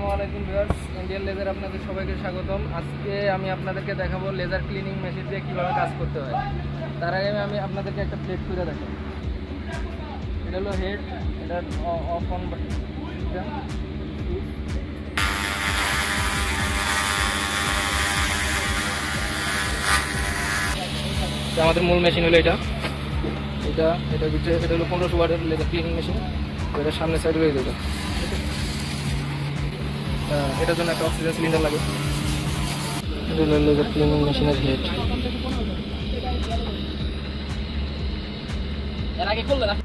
আসসালামু আলাইকুম viewers, Indian laser আপনাদের সবাইকে স্বাগতম। আজকে আমি আপনাদেরকে দেখাবো লেজার ক্লিনিং মেশিন দিয়ে কীভাবে কাজ করতে হয়। তার আগে আমি আপনাদেরকে একটা প্লেট করে দেখাবো। এটা হলো হেড, এটা অফ অন আমাদের মূল মেশিন হলো এটা ভিতরে এটা হলো 1500 ওয়াটের লেজার ক্লিনিং মেশিন। এটা সামনে সাইড রয়ে যাবে, এটার জন্য একটা অক্সিজেন সিলিন্ডার লাগে। এটা হলো লেজার ক্লিনিং মেশিনের হেড। এর আগে খুললে না।